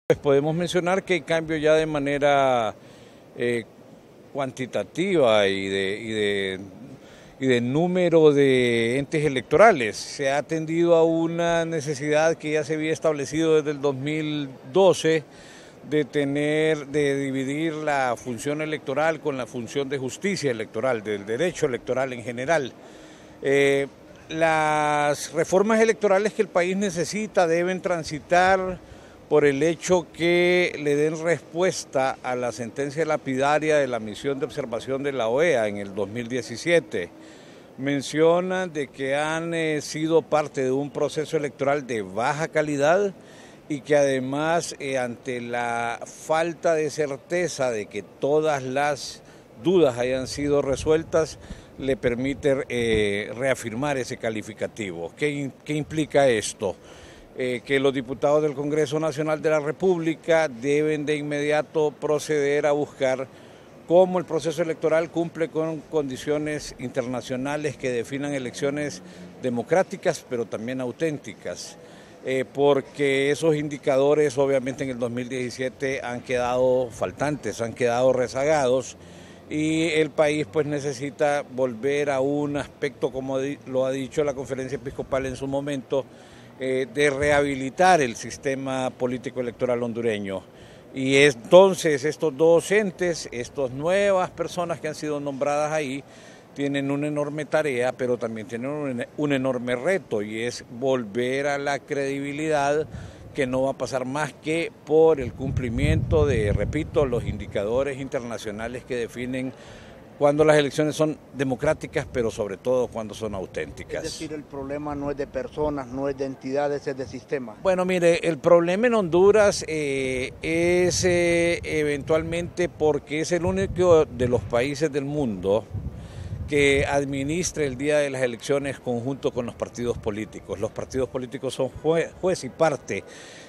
Pues podemos mencionar que hay cambio ya de manera cuantitativa y de número de entes electorales. Se ha atendido a una necesidad que ya se había establecido desde el 2012 de dividir la función electoral con la función de justicia electoral, del derecho electoral en general. Las reformas electorales que el país necesita deben transitar por el hecho que le den respuesta a la sentencia lapidaria de la misión de observación de la OEA en el 2017. Mencionan de que han sido parte de un proceso electoral de baja calidad y que además ante la falta de certeza de que todas las dudas hayan sido resueltas, le permite reafirmar ese calificativo. ¿Qué implica esto? Que los diputados del Congreso Nacional de la República deben de inmediato proceder a buscar cómo el proceso electoral cumple con condiciones internacionales que definan elecciones democráticas, pero también auténticas, porque esos indicadores obviamente en el 2017 han quedado faltantes, han quedado rezagados, y el país pues necesita volver a un aspecto, como lo ha dicho la Conferencia Episcopal en su momento, de rehabilitar el sistema político electoral hondureño. Y entonces estos dos entes, estas nuevas personas que han sido nombradas ahí, tienen una enorme tarea, pero también tienen un enorme reto, y es volver a la credibilidad, que no va a pasar más que por el cumplimiento de, repito, los indicadores internacionales que definen cuando las elecciones son democráticas, pero sobre todo cuando son auténticas. Es decir, el problema no es de personas, no es de entidades, es de sistemas. Bueno, mire, el problema en Honduras es eventualmente porque es el único de los países del mundo que administra el día de las elecciones conjunto con los partidos políticos. Los partidos políticos son juez y parte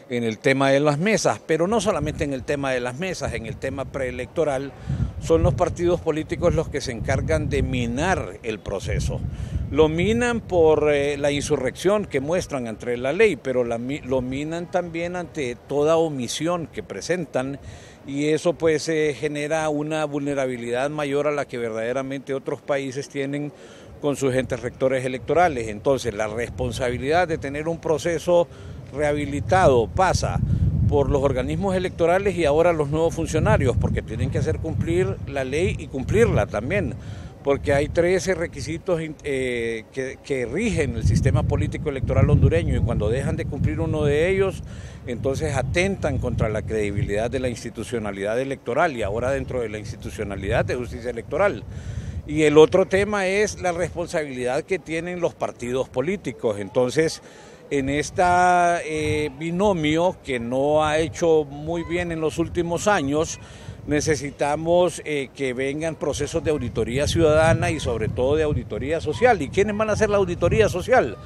en el tema de las mesas, pero no solamente en el tema de las mesas, en el tema preelectoral son los partidos políticos los que se encargan de minar el proceso. Lo minan por la insurrección que muestran ante la ley, pero lo minan también ante toda omisión que presentan, y eso pues genera una vulnerabilidad mayor a la que verdaderamente otros países tienen con sus entes rectores electorales. Entonces la responsabilidad de tener un proceso rehabilitado pasa por los organismos electorales y ahora los nuevos funcionarios, porque tienen que hacer cumplir la ley y cumplirla también, porque hay 13 requisitos que rigen el sistema político electoral hondureño, y cuando dejan de cumplir uno de ellos, entonces atentan contra la credibilidad de la institucionalidad electoral, y ahora dentro de la institucionalidad de justicia electoral. Y el otro tema es la responsabilidad que tienen los partidos políticos. Entonces, en este binomio que no ha hecho muy bien en los últimos años, necesitamos que vengan procesos de auditoría ciudadana y sobre todo de auditoría social. ¿Y quiénes van a hacer la auditoría social?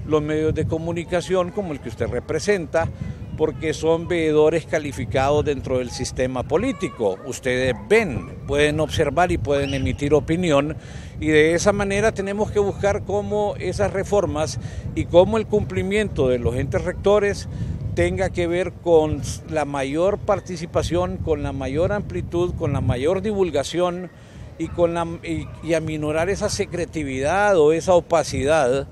Los medios de comunicación como el que usted representa, porque son veedores calificados dentro del sistema político. Ustedes ven, pueden observar y pueden emitir opinión, y de esa manera tenemos que buscar cómo esas reformas y cómo el cumplimiento de los entes rectores tenga que ver con la mayor participación, con la mayor amplitud, con la mayor divulgación y aminorar esa secretividad o esa opacidad,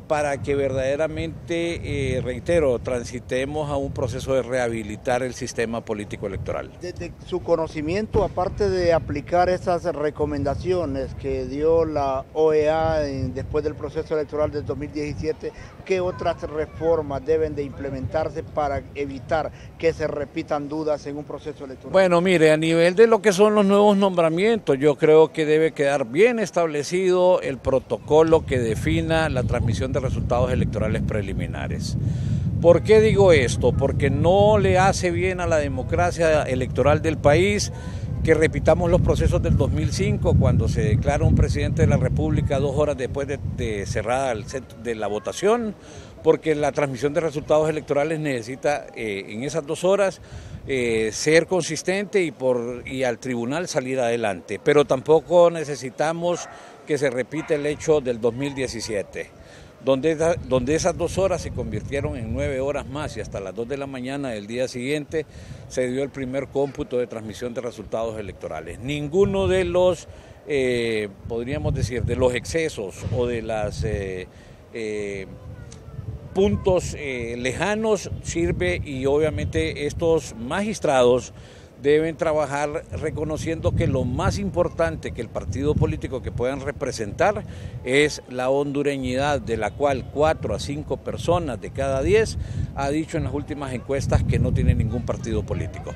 para que verdaderamente, reitero, transitemos a un proceso de rehabilitar el sistema político electoral. Desde su conocimiento, aparte de aplicar esas recomendaciones que dio la OEA después del proceso electoral del 2017, ¿qué otras reformas deben de implementarse para evitar que se repitan dudas en un proceso electoral? Bueno, mire, a nivel de lo que son los nuevos nombramientos, yo creo que debe quedar bien establecido el protocolo que defina la transmisión de resultados electorales preliminares. ¿Por qué digo esto? Porque no le hace bien a la democracia electoral del país que repitamos los procesos del 2005, cuando se declara un presidente de la República 2 horas después de cerrada de la votación, porque la transmisión de resultados electorales necesita en esas 2 horas ser consistente y al tribunal salir adelante, pero tampoco necesitamos que se repita el hecho del 2017. donde esas 2 horas se convirtieron en 9 horas más, y hasta las 2 de la mañana del día siguiente se dio el primer cómputo de transmisión de resultados electorales. Ninguno de los, podríamos decir, de los excesos o de las puntos lejanos sirve, y obviamente estos magistrados deben trabajar reconociendo que lo más importante que el partido político que puedan representar es la hondureñidad, de la cual 4 a 5 personas de cada 10 ha dicho en las últimas encuestas que no tiene ningún partido político.